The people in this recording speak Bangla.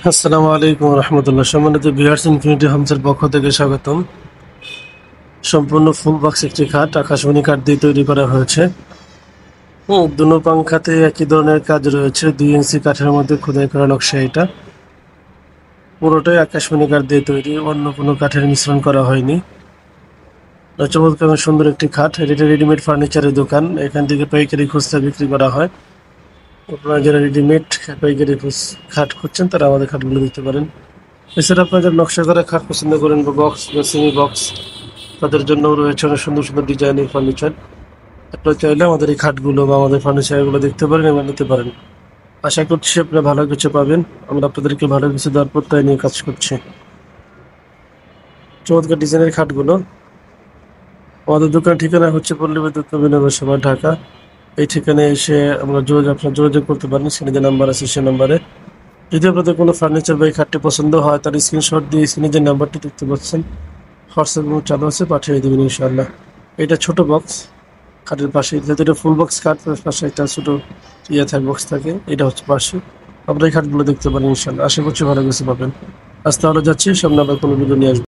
আসসালামু আলাইকুম রহমতুল্লাহ। সম্মানিত ভিউয়ার্স, ইনফিনিটি হোমসের পক্ষ থেকে স্বাগতম। সম্পূর্ণ ফুল বক্স একটি খাট আকাশমণি কাঠ দিয়ে তৈরি করা হয়েছে। দুনো পাংখাতে একই ধরনের কাজ রয়েছে। 2 ইঞ্চি কাঠের মধ্যে খোদাই করা নকশা এটা। পুরোটাই আকাশমণি কাঠ দিয়ে তৈরি, অন্য কোনো কাঠের মিশ্রণ করা হয়নি। চমৎকার এবং সুন্দর একটি খাট। এটা রেডিমেড ফার্নিচারের দোকান, এখান থেকে পাইকারি খুচরা বিক্রি করা হয়। আপনারা যারা রেডিমেড পাইকারি খাট খুঁজছেন তারা আমাদের খাটগুলো দিতে পারেন। এছাড়া আপনারা যারা নকশা করা খাট পছন্দ করেন বা বক্স বা সেমি বক্স, তাদের জন্য রয়েছে অনেক সুন্দর সুন্দর ডিজাইনের ফার্নিচার। আপনারা চাইলে আমাদের এই খাটগুলো বা আমাদের ফার্নিচারগুলো দেখতে পারেন এবং নিতে পারেন। আশা করছি আপনারা ভালো কিছু পাবেন। আমরা আপনাদেরকে ভালো কিছু দেওয়ার প্রত্যয় নিয়ে কাজ করছি। চমৎকার ডিজাইনের খাটগুলো। আমাদের দোকানের ঠিকানা হচ্ছে পল্লী বিদ্যুৎ নবীনগর সভা, ঢাকা। এই ঠিকানায় এসে আপনারা যোগাযোগ করতে পারেন। স্ক্রিনে যে নাম্বার আছে সেই নাম্বারে। যদি আপনাদের কোনো ফার্নিচার বা এই খাটটি পছন্দ হয় তার স্ক্রিনশট দিয়ে স্ক্রিনে যে নাম্বারটি দেখতে পাচ্ছেন হোয়াটসঅ্যাপ চালু আছে, পাঠিয়ে দেবেন ইনশাআল্লাহ। এটা ছোট বক্স খাটের পাশে, যেহেতু এটা ফুল বক্স খাট, তার পাশে একটা ছোট বক্স থাকে, এটা হচ্ছে পাশে। আপনারা এই খাটগুলো দেখতে পারেন ইনশাআল্লাহ। আশা করছি ভালো কিছু পাবেন। আজ তাহলে যাচ্ছি, সামনে আবার কোনো ভিডিও নিয়ে আসবো।